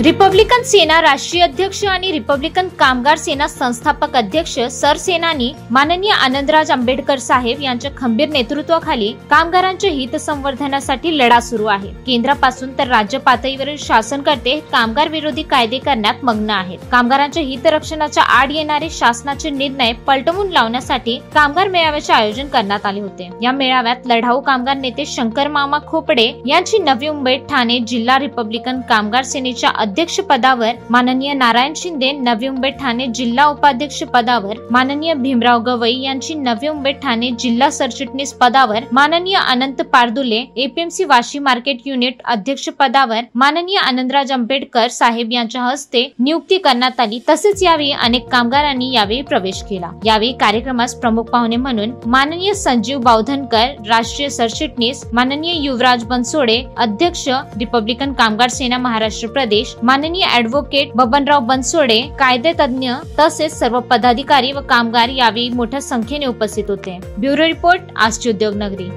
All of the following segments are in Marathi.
रिपब्लिकन सेना राष्ट्रीय अध्यक्ष आणि रिपब्लिकन कामगार सेना संस्थापक अध्यक्ष सरसेनानी माननीय आनंदराज आंबेडकर साहेब यांच्या खंबीर नेतृत्वाखाली कामगारांच्या हित संवर्धनासाठी लढा सुरू आहे। केंद्रापासून तर राज्य पातळीवरील शासनकर्ते कामगार विरोधी कायदे करण्यात मग्न आहेत। कामगारांच्या हित रक्षणाच्या आड येणारे शासनाचे निर्णय पलटवून लावण्यासाठी कामगार मेळाव्याचे आयोजन करण्यात आले होते। या मेळाव्यात लढाऊ कामगार नेते शंकर मामा खोपडे यांची नवी मुंबई ठाणे जिल्हा रिपब्लिकन कामगार सेनेच्या अध्यक्ष पदावर माननीय नारायण शिंदे, नवी मुंबई ठाणे जिल्हा उपाध्यक्ष पदावर माननीय भीमराव गवई यांची नवी मुंबई ठाणे जिल्हा सरचिटणीस पदावर माननीय अनंत पारदुले, एपीएमसी वाशी मार्केट युनिट अध्यक्ष पदावर माननीय आनंदराज आंबेडकर साहेब यांच्या हस्ते नियुक्ती करण्यात आली। तसेच यावेळी अनेक कामगारांनी यावेळी प्रवेश केला। यावेळी कार्यक्रमास प्रमुख पाहुणे म्हणून माननीय संजीव बावधनकर राष्ट्रीय सरचिटणीस, माननीय युवराज बनसोडे अध्यक्ष रिपब्लिकन कामगार सेना महाराष्ट्र प्रदेश, माननीय ऍडव्होकेट बबनराव बनसोडे कायदे तज्ञ तसेच सर्व पदाधिकारी व कामगार यावेळी मोठ्या संख्येने उपस्थित होते। ब्युरो रिपोर्ट, आजची उद्योगनगरी।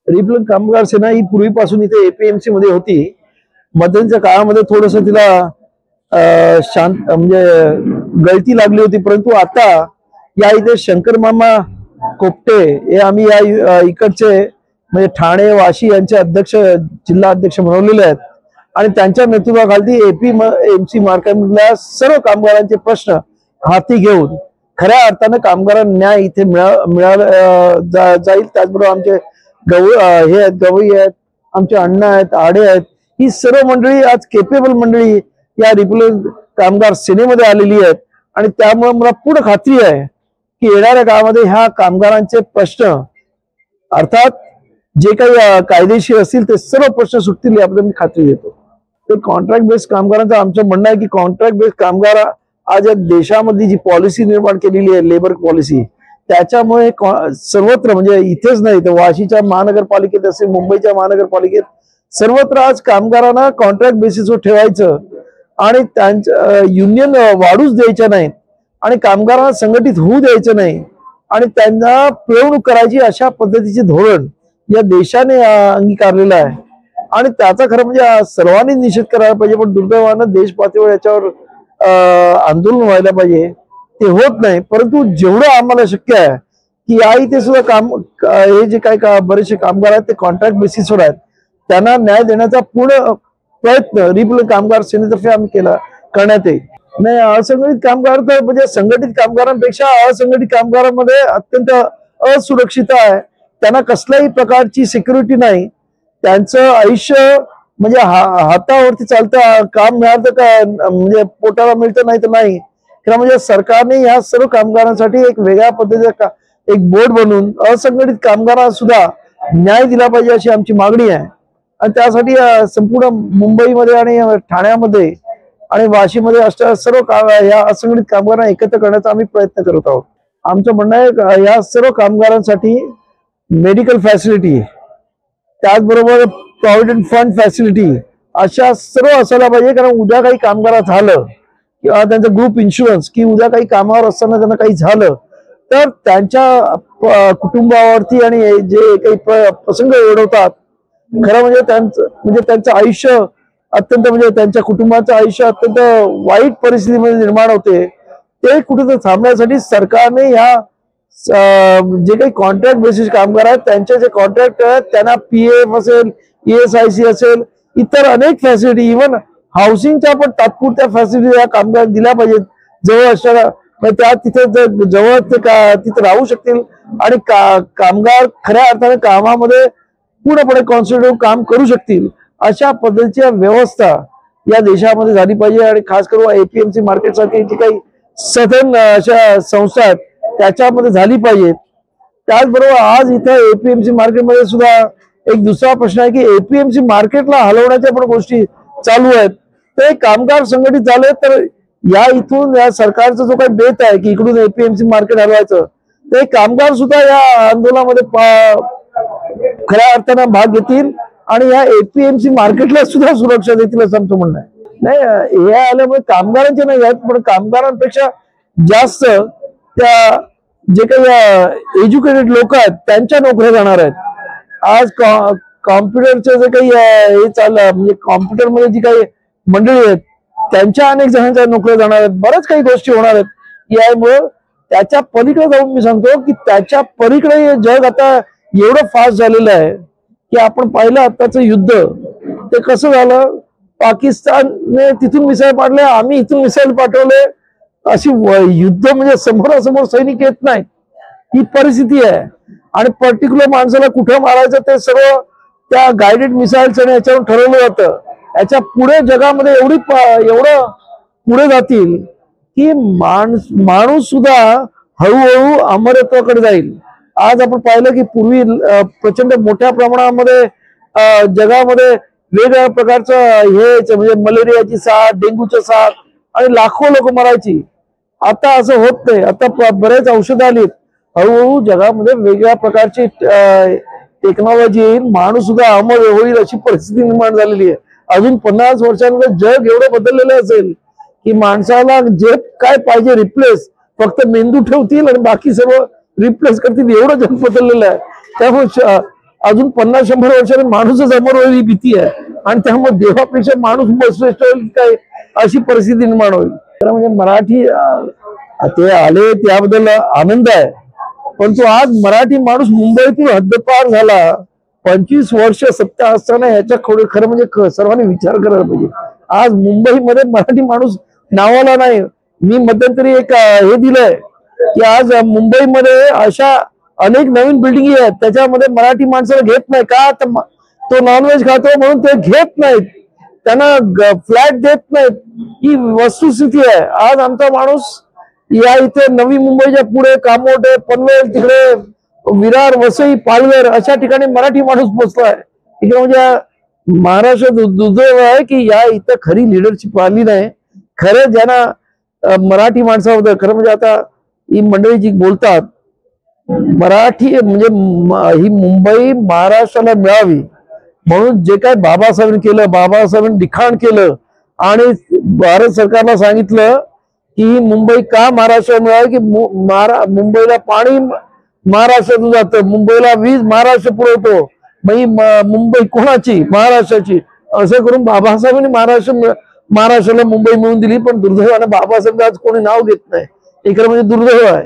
रिपब्लिकन कामगार सेना ही पूर्वीपासून इथे एपीएमसी मध्ये होती। मध्यंतरीच्या काळामध्ये थोडस तिला शांत म्हणजे गळती लागली होती, परंतु आता या इथे शंकर मामा कोपटे हे आम्ही या इकडचे म्हणजे ठाणे वाशी यांचे अध्यक्ष जिल्हा अध्यक्ष बनवलेले आहेत आणि त्यांच्या नेतृत्वाखाली एपीएमसी मार्केटमधल्या सर्व कामगारांचे प्रश्न हाती घेऊन खऱ्या अर्थाने कामगारांना न्याय इथे मिळाला जाईल। त्याचबरोबर आमचे हे आहेत, गवई आहेत, आमचे अण्णा आहेत, आडे आहेत, ही सर्व मंडळी आज केपेबल मंडळी या रिपब्लिकन कामगार सेनेमध्ये आलेली आहेत आणि त्यामुळे मला पूर्ण खात्री आहे की येणाऱ्या काळामध्ये ह्या कामगारांचे प्रश्न अर्थात जे काही कायदेशीर असतील ते सर्व प्रश्न सुटतील याबद्दल मी खात्री देतो। ते कॉन्ट्रॅक्ट बेस्ड कामगारांचं आमचं म्हणणं आहे की कॉन्ट्रॅक्ट बेस्ड कामगार आज या देशामध्ये जी पॉलिसी निर्माण केलेली आहे लेबर पॉलिसी, त्याच्यामुळे सर्वत्र म्हणजे इथेच नाही तर वाशीच्या महानगरपालिकेत असेल, मुंबईच्या महानगरपालिकेत सर्वत्र आज कामगारांना कॉन्ट्रॅक्ट बेसिसवर ठेवायचं आणि त्यांच्या युनियन वाढूच द्यायच्या नाहीत आणि कामगारांना संघटित होऊ द्यायचं नाही आणि त्यांना पिळवणूक करायची अशा पद्धतीचे धोरण या देशाने अंगीकारलेलं आहे आणि त्याचा खरं म्हणजे सर्वांनी निषेध करायला पाहिजे। पण दुर्दैवानं देश पातळीवर याच्यावर आंदोलन व्हायला पाहिजे, ते होत नाही। परंतु जेवढं आम्हाला शक्य आहे की या इथे सुद्धा काम हे जे काही बरेचसे कामगार आहेत ते कॉन्ट्रॅक्ट बेसिसवर आहेत, त्यांना न्याय देण्याचा पूर्ण प्रयत्न रिपब्लिकन कामगार सेनेतर्फे आम्ही करण्यात येईल। नाही, असंघटित कामगार तर म्हणजे संघटित कामगारांपेक्षा असंघटित कामगारांमध्ये अत्यंत असुरक्षितता आहे। त्यांना कसल्याही प्रकारची सिक्युरिटी नाही, त्यांचं आयुष्य म्हणजे हातावरती चालतं, काम मिळालं का म्हणजे पोटाला मिळतं नाही तर नाही, खरं म्हणजे सरकारने या सर्व कामगारांसाठी एक वेगळ्या पद्धतीचा एक बोर्ड बनवून असंघटित कामगारांना सुद्धा न्याय दिला पाहिजे अशी आमची मागणी आहे. आणि त्यासाठी संपूर्ण मुंबईमध्ये आणि ठाण्यामध्ये आणि वाशीमध्ये अशा सर्व या असंघटित कामगारांना एकत्र करण्याचा आम्ही प्रयत्न करत आहोत. आमचं म्हणणं आहे या सर्व कामगारांसाठी मेडिकल फॅसिलिटी, त्याचबरोबर प्रॉव्हिडंट फंड फॅसिलिटी अशा सर्व असायला पाहिजे. कारण उद्या काही कामगार झालं किंवा त्यांचं ग्रुप इन्शुरन्स की उद्या काही कामावर असताना त्यांना काही झालं तर त्यांच्या कुटुंबावरती आणि जे काही प्रसंग ओढवतात, खरं म्हणजे त्यांचं आयुष्य अत्यंत म्हणजे त्यांच्या कुटुंबाचं आयुष्य अत्यंत वाईट परिस्थितीमध्ये निर्माण होते. ते कुठेतरी थांबण्यासाठी सरकारने ह्या जे काही कॉन्ट्रॅक्ट बेसिस कामगार आहेत त्यांचे जे कॉन्ट्रॅक्ट आहेत त्यांना PF असेल, ESIC असेल, इतर अनेक फॅसिलिटी, इव्हन हाऊसिंगच्या पण तात्पुरत्या फॅसिलिटी या कामगार दिल्या पाहिजेत. जवळ असणाऱ्या त्या तिथे जवळ तिथे राहू शकतील आणि कामगार खऱ्या अर्थाने कामामध्ये पूर्णपणे कॉन्सन्ट्रेट काम करू शकतील अशा पद्धतीची व्यवस्था या देशामध्ये झाली पाहिजे. आणि खास करून APMC मार्केट सारखी जी काही सधन अशा संस्था आहेत त्याच्यामध्ये झाली पाहिजे. त्याचबरोबर आज इथं APMC मार्केटमध्ये सुद्धा एक दुसरा प्रश्न आहे की APMC मार्केटला हलवण्याच्या पण गोष्टी चालू आहेत. ते कामगार संघटित झाले तर या इथून या सरकारचा जो काही बेत आहे की इकडून APMC मार्केट हलवायचं, ते कामगार सुद्धा या आंदोलनामध्ये खऱ्या अर्थानं भाग घेतील आणि या APMC मार्केटला सुद्धा सुरक्षा देतील असं आमचं म्हणणं आहे. नाही, हे आल्यामुळे कामगारांचे नाही आहेत पण कामगारांपेक्षा जास्त त्या जे काही एज्युकेटेड लोक आहेत त्यांच्या नोकऱ्या जाणार आहेत. आज कॉम्प्युटरचे जे काही हे चाललं म्हणजे कॉम्प्युटरमध्ये जी काही मंडळी आहेत त्यांच्या अनेक जणांच्या नोकऱ्या जाणार आहेत. बऱ्याच काही गोष्टी होणार आहेत. यामुळे त्याच्या पलीकडे जाऊन मी सांगतो की त्याच्या पलीकडे जग आता एवढं फास्ट झालेलं आहे की आपण पाहिलं आताचं युद्ध ते कसं झालं. पाकिस्तानने तिथून मिसाईल पाडले, आम्ही इथून मिसाईल पाठवले, अशी युद्ध म्हणजे समोरासमोर सैनिक येत नाही ही परिस्थिती आहे. आणि पर्टिक्युलर माणसाला कुठं मारायचं ते सर्व त्या गायडेड मिसाईल्स आणि याच्यावर ठरवलं जातं. याच्या पुढे जगामध्ये एवढं पुढे जातील की माणूस सुद्धा हळूहळू अमरत्वाकडे जाईल. आज आपण पाहिलं की पूर्वी प्रचंड मोठ्या प्रमाणामध्ये जगामध्ये वेगवेगळ्या प्रकारचं हे म्हणजे मलेरियाची साथ, डेंग्यूची साथ आणि लाखो लोक मरायची. आता असं होत नाही. आता बरेच औषधं आलीत. हळूहळू जगामध्ये वेगवेगळ्या प्रकारची टेक्नॉलॉजी येईल, माणूस सुद्धा अमर होईल अशी परिस्थिती निर्माण झालेली आहे. अजून 50 वर्षांमध्ये जग एवढं बदललेलं असेल की माणसाला जे काय पाहिजे रिप्लेस फक्त मेंदू ठेवतील आणि बाकी सर्व रिप्लेस करतील, एवढं जग बदललेलं आहे. त्यामुळे अजून 50-100 वर्षांनी माणूसच अमर होईल ही भीती आहे. आणि त्यामुळे देवापेक्षा माणूस श्रेष्ठ होईल काय अशी परिस्थिती निर्माण होईल. तर म्हणजे मराठी ते आले त्याबद्दल आनंद आहे. परंतु आज मराठी माणूस मुंबईतून हद्दपार झाला. 25 वर्ष सत्ता असताना याच्या खरं म्हणजे सर्वांनी विचार करायला पाहिजे. आज मुंबईमध्ये मराठी माणूस नावाला नाही. मी मध्यंतरी एक हे दिलंय की आज मुंबईमध्ये अशा अनेक नवीन बिल्डिंगी आहेत त्याच्यामध्ये मराठी माणसाला घेत नाही का, तो नॉनव्हेज खातो म्हणून ते घेत नाहीत, त्यांना फ्लॅट देत नाहीत. ही वस्तुस्थिती आहे. आज आमचा माणूस या इथे नवी मुंबईच्या पुढे कामोठे, पनवेल, तिकडे विरार, वसई, पालघर अशा ठिकाणी मराठी माणूस पोचलाय. तिकडे म्हणजे महाराष्ट्र दुर्दैव आहे की या इथं खरी लिडरशिप आली नाही. खरं ज्यांना मराठी माणसाबद्दल खरं म्हणजे आता ही मंडळी जी बोलतात मराठी म्हणजे ही मुंबई महाराष्ट्राला मिळावी म्हणून जे काय बाबासाहेबांनी केलं, बाबासाहेबांनी लिखाण केलं आणि भारत सरकारला सांगितलं की ही मुंबई का महाराष्ट्राला मिळावी की मुंबईला पाणी महाराष्ट्रातून जातं, मुंबईला वीज महाराष्ट्र पुरवतो, मुंबई कोणाची, महाराष्ट्राची. असं करून बाबासाहेबांनी महाराष्ट्राला मुंबई मिळवून दिली. पण दुर्दैवानं बाबासाहेब आज कोणी नाव घेत नाही. इकडे म्हणजे दुर्दैव आहे.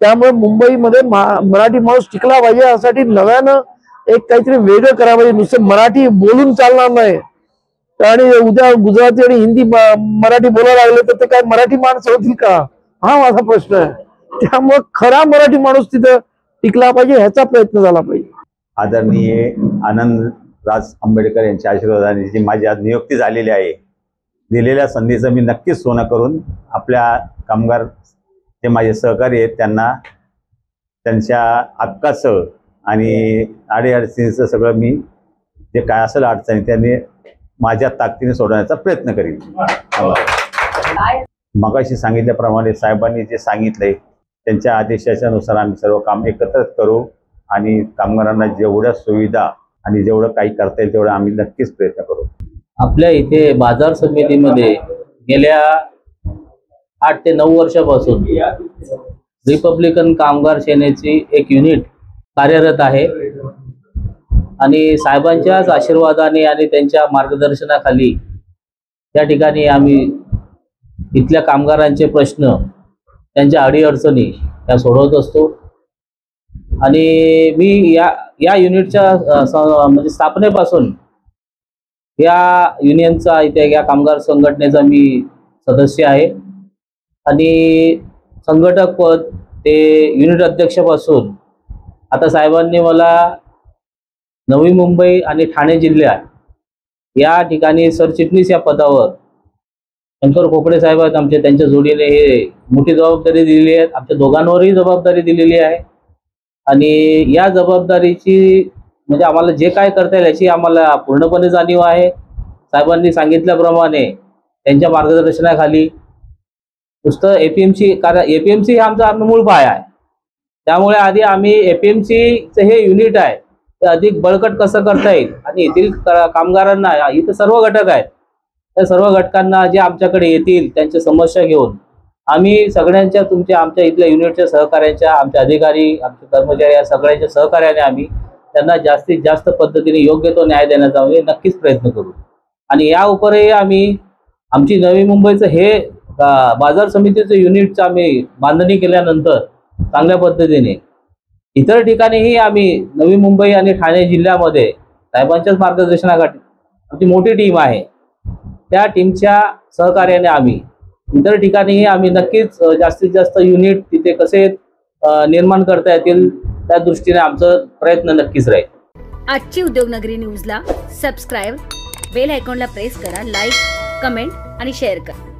त्यामुळे मुंबईमध्ये मराठी माणूस टिकला पाहिजे. यासाठी नव्यानं एक काहीतरी वेगळं करायला पाहिजे. नुसतं मराठी बोलून चालणार नाही. आणि उद्या गुजराती आणि हिंदी मराठी बोलायला लागले तर ते काय मराठी माणसं होतील का, हा माझा प्रश्न आहे. त्यामुळे खरा मराठी माणूस तिथं टिकला पाहिजे ह्याचा प्रयत्न झाला पाहिजे. आदरणीय आनंदराज आंबेडकर यांच्या आशीर्वादाने जी माझी आज नियुक्ती झालेली आहे, दिलेल्या संधीचं मी नक्कीच सोनं करून आपल्या कामगार जे माझे सहकारी आहेत त्यांना त्यांच्या हक्काचं आणि अडीअडचणीचं सगळं मी जे काय असेल अडचणी त्यांनी माझ्या ताकदीने सोडवण्याचा प्रयत्न करीन. मगाशी सांगितल्याप्रमाणे साहेबांनी जे सांगितलंय त्यांच्या आदेशाच्या नुसार आम्ही सर्व काम एकत्रित करू आणि कामगारांना जेवढ्या सुविधा आणि जेवढं काही करता येईल तेवढं आम्ही नक्कीच प्रयत्न करू. आपल्या इथे बाजार समितीमध्ये गेल्या 8 ते 9 वर्षापासून रिपब्लिकन कामगार सेनेची एक युनिट कार्यरत आहे आणि साहेबांच्याच आशीर्वादाने आणि त्यांच्या मार्गदर्शनाखाली या ठिकाणी आम्ही इथल्या कामगारांचे प्रश्न त्यांच्या अडीअडचणी या सोडवत असतो. आणि मी या युनिटच्या म्हणजे स्थापनेपासून या युनियनचा इथे या कामगार संघटनेचा मी सदस्य आहे आणि संघटक पद ते युनिट अध्यक्षपासून आता साहेबांनी मला नवी मुंबई आणि ठाणे जिल्ह्यात या ठिकाणी सरचिटणीस या पदावर शंकर खोपडे साहेब आहेत आमचे, त्यांच्या जोडीने हे मोठी जबाबदारी दिलेली आहे. आमच्या दोघांवरही जबाबदारी दिलेली आहे आणि या जबाबदारीची म्हणजे आम्हाला जे काय करता येईल याची आम्हाला पूर्णपणे जाणीव आहे. साहेबांनी सांगितल्याप्रमाणे त्यांच्या मार्गदर्शनाखाली नुसतं एपीएमसी, कारण एपीएमसी हे आमचा मूळ पाया आहे. त्यामुळे आधी आम्ही एपीएमसीचं हे युनिट आहे ते अधिक बळकट कसं करता येईल आणि येथील कामगारांना, इथं सर्व घटक आहेत, त्या सर्व घटकांना जे आमच्याकडे येतील त्यांच्या समस्या घेऊन आम्ही सगळ्यांच्या आमच्या इथल्या युनिटच्या सहकार्यांच्या, आमचे अधिकारी, आमचे कर्मचारी या सगळ्यांच्या सहकार्याने आम्ही त्यांना जास्तीत जास्त पद्धतीने योग्य तो न्याय देण्याचा आम्ही नक्कीच प्रयत्न करू. आणि या उपरही आम्ही आमची नवी मुंबईचं हे बाजार समितीचं युनिटचं आम्ही बांधणी केल्यानंतर चांगल्या पद्धतीने इतर ठिकाणीही आम्ही नवी मुंबई आणि ठाणे जिल्ह्यामध्ये साहेबांच्याच मार्गदर्शनाखाली आमची मोठी टीम आहे, त्या टीमच्या सहकार्याने आम्ही इतर ठिकाणीही आम्ही नक्कीच जास्तीत जास्त युनिट तिथे कसे निर्माण करता येतील त्या दृष्टीने आमचं प्रयत्न नक्कीच राहील. आजची उद्योगनगरी न्यूजला सबस्क्राईब, बेल आयकॉनला प्रेस करा, लाईक, कमेंट आणि शेअर करा.